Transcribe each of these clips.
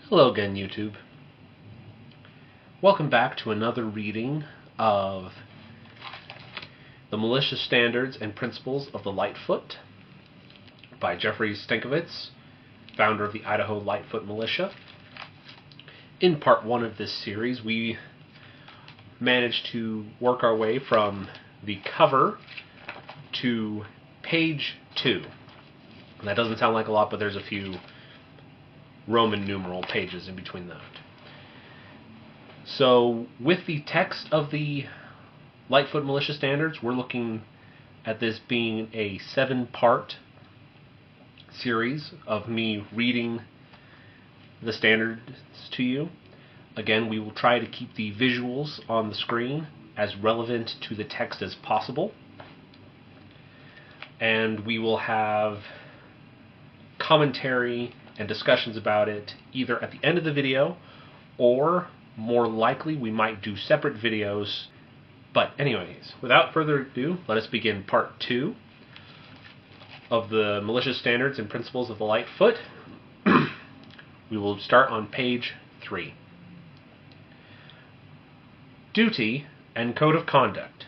Hello again, YouTube. Welcome back to another reading of the Militia Standards and Principles of the Lightfoot by Jeffrey Stankovitz, founder of the Idaho Lightfoot Militia. In part one of this series, we managed to work our way from the cover to page 2. And that doesn't sound like a lot, but there's a few Roman numeral pages in between that. So with the text of the Lightfoot Militia Standards, we're looking at this being a 7-part series of me reading the standards to you. Again, we will try to keep the visuals on the screen as relevant to the text as possible. And we will have commentary and discussions about it either at the end of the video, or more likely we might do separate videos. But anyways, without further ado, let us begin part 2 of the Militia Standards and Principles of the Lightfoot. We will start on page 3. Duty and Code of Conduct.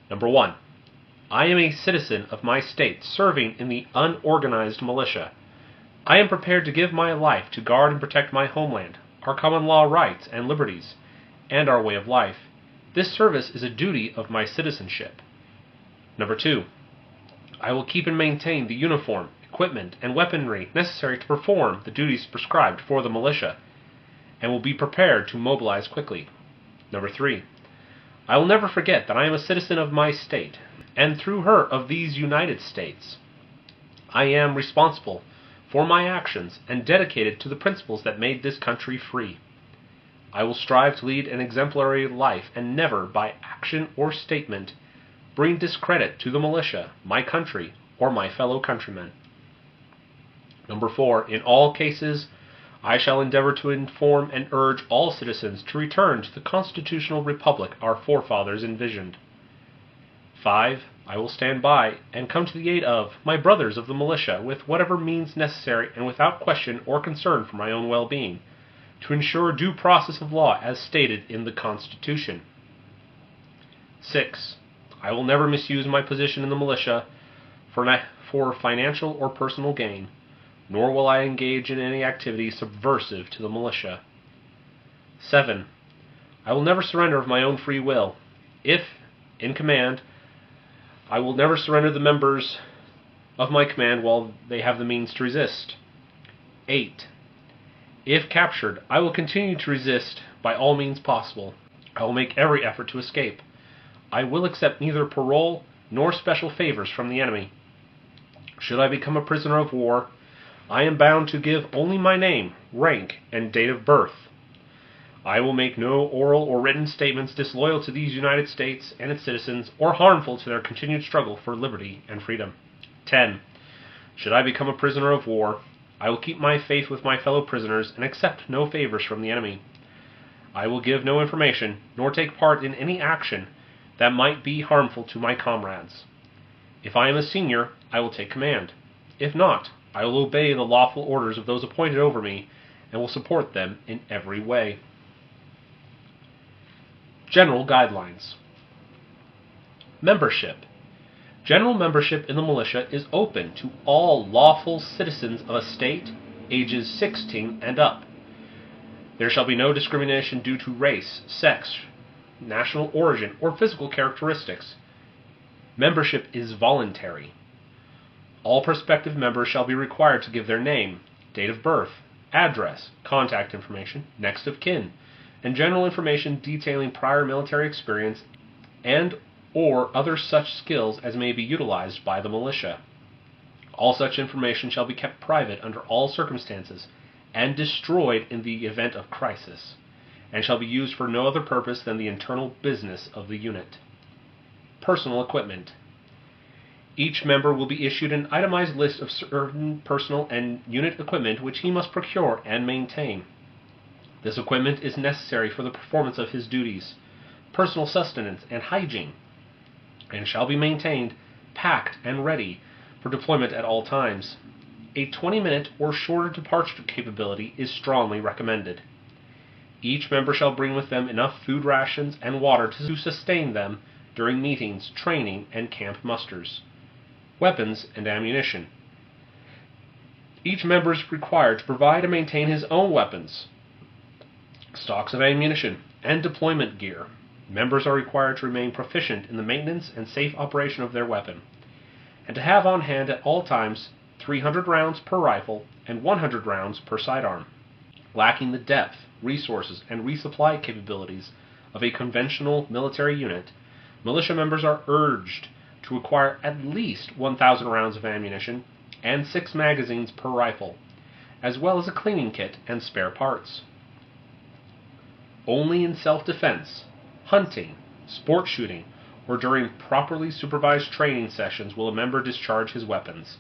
Number 1. I am a citizen of my state serving in the unorganized militia. I am prepared to give my life to guard and protect my homeland, our common law rights and liberties, and our way of life. This service is a duty of my citizenship. Number 2. I will keep and maintain the uniform, equipment, and weaponry necessary to perform the duties prescribed for the militia, and will be prepared to mobilize quickly. Number 3. I will never forget that I am a citizen of my state, and through her of these United States. I am responsible for my actions and dedicated to the principles that made this country free. I will strive to lead an exemplary life and never, by action or statement, bring discredit to the militia, my country, or my fellow countrymen. Number 4. In all cases, I shall endeavor to inform and urge all citizens to return to the constitutional republic our forefathers envisioned. 5. I will stand by and come to the aid of my brothers of the militia with whatever means necessary and without question or concern for my own well-being, to ensure due process of law as stated in the Constitution. 6. I will never misuse my position in the militia for financial or personal gain, nor will I engage in any activity subversive to the militia. 7. I will never surrender of my own free will. If in command, I will never surrender the members of my command while they have the means to resist. 8. If captured, I will continue to resist by all means possible. I will make every effort to escape. I will accept neither parole nor special favors from the enemy. Should I become a prisoner of war, I am bound to give only my name, rank, and date of birth. I will make no oral or written statements disloyal to these United States and its citizens, or harmful to their continued struggle for liberty and freedom. 10. Should I become a prisoner of war, I will keep my faith with my fellow prisoners and accept no favors from the enemy. I will give no information, nor take part in any action that might be harmful to my comrades. If I am a senior, I will take command. If not, I will obey the lawful orders of those appointed over me, and will support them in every way. General Guidelines. Membership. General membership in the militia is open to all lawful citizens of a state, ages 16 and up. There shall be no discrimination due to race, sex, national origin, or physical characteristics. Membership is voluntary. All prospective members shall be required to give their name, date of birth, address, contact information, next of kin, and general information detailing prior military experience and or other such skills as may be utilized by the militia. All such information shall be kept private under all circumstances and destroyed in the event of crisis, and shall be used for no other purpose than the internal business of the unit. Personal equipment. Each member will be issued an itemized list of certain personal and unit equipment which he must procure and maintain. This equipment is necessary for the performance of his duties, personal sustenance, and hygiene, and shall be maintained, packed, and ready for deployment at all times. A 20-minute or shorter departure capability is strongly recommended. Each member shall bring with them enough food rations and water to sustain them during meetings, training, and camp musters. Weapons and ammunition. Each member is required to provide and maintain his own weapons, stocks of ammunition, and deployment gear. Members are required to remain proficient in the maintenance and safe operation of their weapon, and to have on hand at all times 300 rounds per rifle and 100 rounds per sidearm. Lacking the depth, resources, and resupply capabilities of a conventional military unit, militia members are urged to acquire at least 1,000 rounds of ammunition and 6 magazines per rifle, as well as a cleaning kit and spare parts. Only in self-defense, hunting, sport shooting, or during properly supervised training sessions will a member discharge his weapons.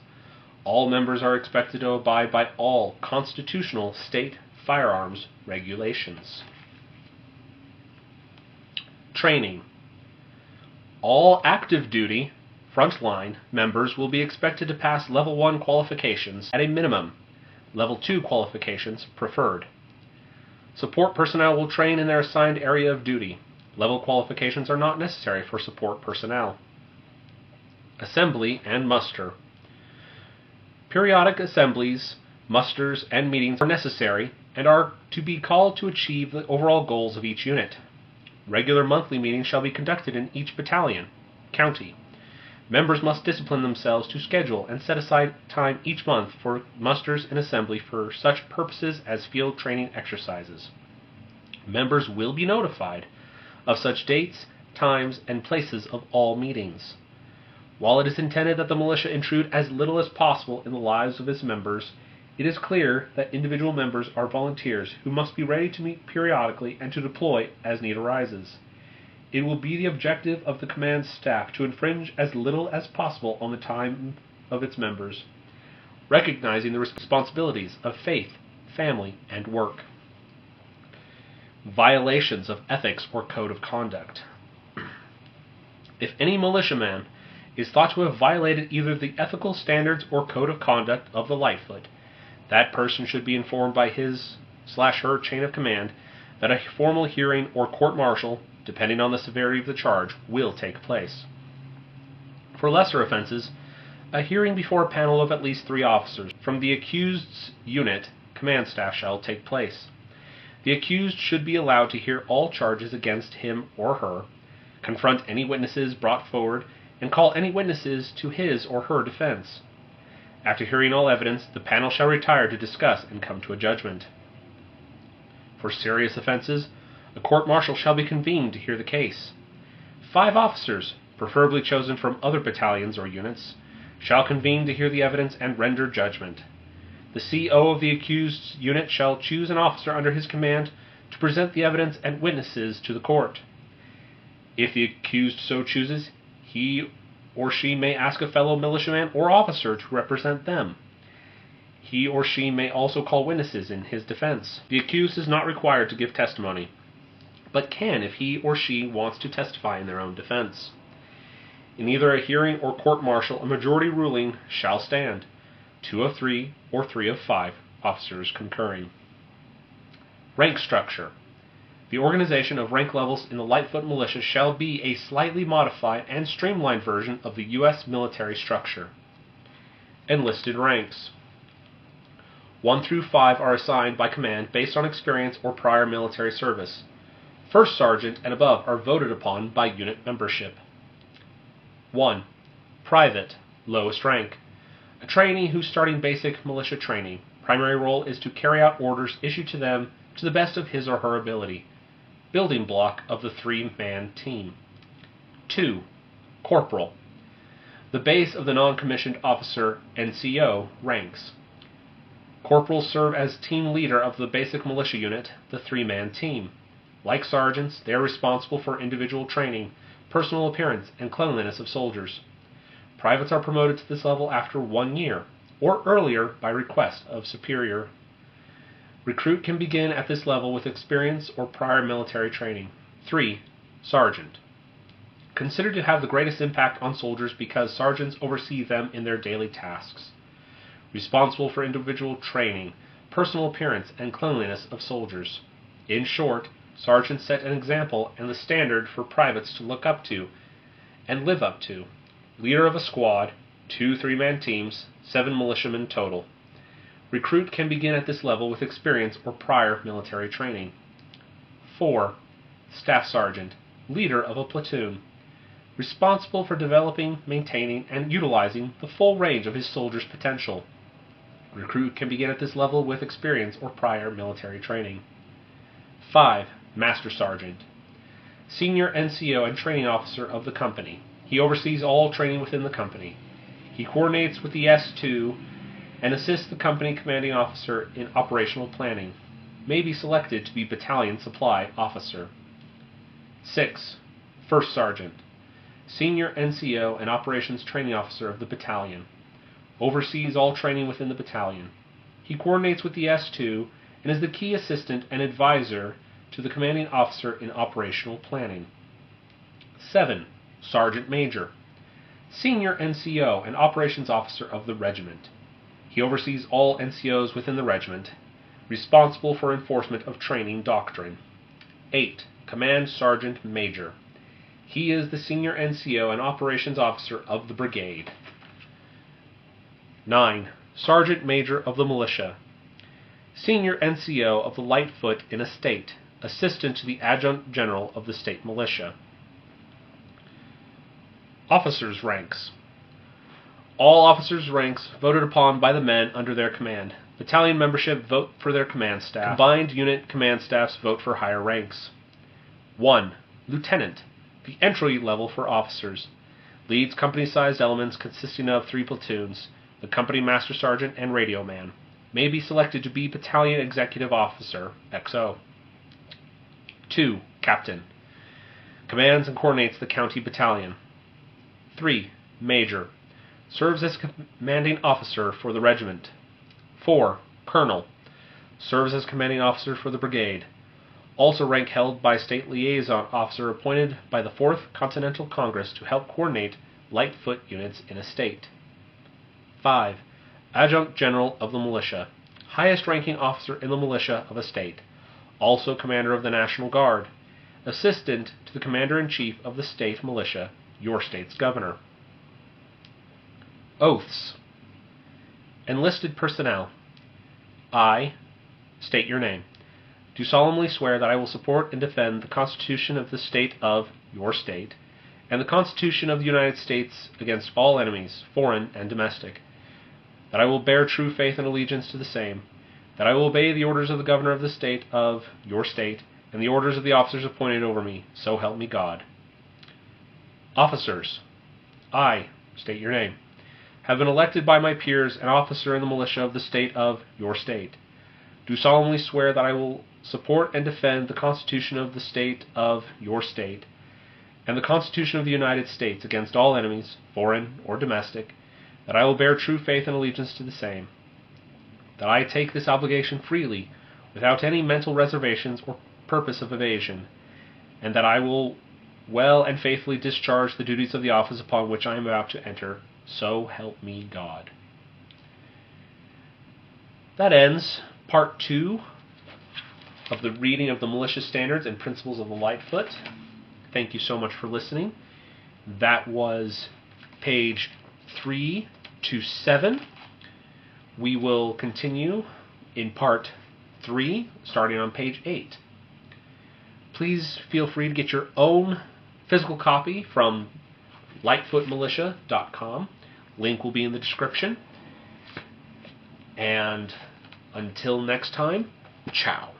All members are expected to abide by all constitutional state firearms regulations. Training. All active duty frontline members will be expected to pass Level 1 qualifications at a minimum, Level 2 qualifications preferred. Support personnel will train in their assigned area of duty. Level qualifications are not necessary for support personnel. Assembly and muster. Periodic assemblies, musters, and meetings are necessary and are to be called to achieve the overall goals of each unit. Regular monthly meetings shall be conducted in each battalion, county. Members must discipline themselves to schedule and set aside time each month for musters and assembly for such purposes as field training exercises. Members will be notified of such dates, times, and places of all meetings. While it is intended that the militia intrude as little as possible in the lives of its members, it is clear that individual members are volunteers who must be ready to meet periodically and to deploy as need arises. It will be the objective of the command staff to infringe as little as possible on the time of its members, recognizing the responsibilities of faith, family, and work. Violations of ethics or code of conduct. If any militiaman is thought to have violated either the ethical standards or code of conduct of the Lightfoot, that person should be informed by his/her chain of command that a formal hearing or court-martial, depending on the severity of the charge, will take place. For lesser offenses, a hearing before a panel of at least 3 officers from the accused's unit command staff shall take place. The accused should be allowed to hear all charges against him or her, confront any witnesses brought forward, and call any witnesses to his or her defense. After hearing all evidence, the panel shall retire to discuss and come to a judgment. For serious offenses, a court-martial shall be convened to hear the case. 5 officers, preferably chosen from other battalions or units, shall convene to hear the evidence and render judgment. The CO of the accused's unit shall choose an officer under his command to present the evidence and witnesses to the court. If the accused so chooses, he or she may ask a fellow militiaman or officer to represent them. He or she may also call witnesses in his defense. The accused is not required to give testimony, but can if he or she wants to testify in their own defense. In either a hearing or court-martial, a majority ruling shall stand, 2 of 3 or 3 of 5 officers concurring. Rank structure. The organization of rank levels in the Lightfoot Militia shall be a slightly modified and streamlined version of the U.S. military structure. Enlisted ranks. 1 through 5 are assigned by command based on experience or prior military service. First sergeant and above are voted upon by unit membership. 1. Private, lowest rank. A trainee who's starting basic militia training. Primary role is to carry out orders issued to them to the best of his or her ability. Building block of the 3-man team. 2. Corporal. The base of the non-commissioned officer NCO ranks. Corporals serve as team leader of the basic militia unit, the 3-man team. Like sergeants, they are responsible for individual training, personal appearance, and cleanliness of soldiers. Privates are promoted to this level after 1 year, or earlier by request of superior. Recruit can begin at this level with experience or prior military training. 3. Sergeant. Considered to have the greatest impact on soldiers because sergeants oversee them in their daily tasks. responsible for individual training, personal appearance, and cleanliness of soldiers. In short, sergeants set an example and the standard for privates to look up to and live up to. Leader of a squad, 2 3-man teams, 7 militiamen total. Recruit can begin at this level with experience or prior military training. 4. Staff Sergeant, leader of a platoon. Responsible for developing, maintaining, and utilizing the full range of his soldiers' potential. Recruit can begin at this level with experience or prior military training. 5. Master Sergeant, senior NCO and training officer of the company. He oversees all training within the company. He coordinates with the S2 and assists the company commanding officer in operational planning. May be selected to be battalion supply officer. 6. First Sergeant, senior NCO and operations training officer of the battalion. Oversees all training within the battalion. He coordinates with the S2 and is the key assistant and advisor to the commanding officer in operational planning. 7. Sergeant Major, senior NCO and operations officer of the regiment. He oversees all NCOs within the regiment, responsible for enforcement of training doctrine. 8. Command Sergeant Major. He is the senior NCO and operations officer of the brigade. 9. Sergeant Major of the Militia. Senior NCO of the Lightfoot in a state, assistant to the Adjutant General of the State Militia. Officers' ranks. All officers' ranks voted upon by the men under their command. Battalion membership vote for their command staff. Combined unit command staffs vote for higher ranks. 1. Lieutenant, the entry level for officers. Leads company-sized elements consisting of 3 platoons, the company master sergeant and radio man. May be selected to be battalion executive officer, XO. 2. Captain, commands and coordinates the county battalion. 3. Major, serves as commanding officer for the regiment. 4. Colonel, serves as commanding officer for the brigade. Also rank held by state liaison officer appointed by the 4th Continental Congress to help coordinate Lightfoot units in a state. 5. Adjutant General of the Militia, highest ranking officer in the militia of a state. Also commander of the National Guard. Assistant to the Commander-in-Chief of the state militia, your state's governor. Oaths. Enlisted personnel. I state your name. Do solemnly swear that I will support and defend the Constitution of the state of your state, and the Constitution of the United States against all enemies, foreign and domestic. That I will bear true faith and allegiance to the same. That I will obey the orders of the governor of the state of your state, and the orders of the officers appointed over me, so help me God. Officers. I state your name. Have been elected by my peers an officer in the militia of the state of your state. Do solemnly swear that I will support and defend the Constitution of the state of your state, and the Constitution of the United States against all enemies, foreign or domestic, that I will bear true faith and allegiance to the same, that I take this obligation freely, without any mental reservations or purpose of evasion, and that I will well and faithfully discharge the duties of the office upon which I am about to enter, so help me God. That ends Part 2 of the reading of the Militia Standards and Principles of the Lightfoot. Thank you so much for listening. That was page 3 to 7. We will continue in Part 3, starting on page 8. Please feel free to get your own physical copy from lightfootmilitia.com. Link will be in the description. And until next time, ciao.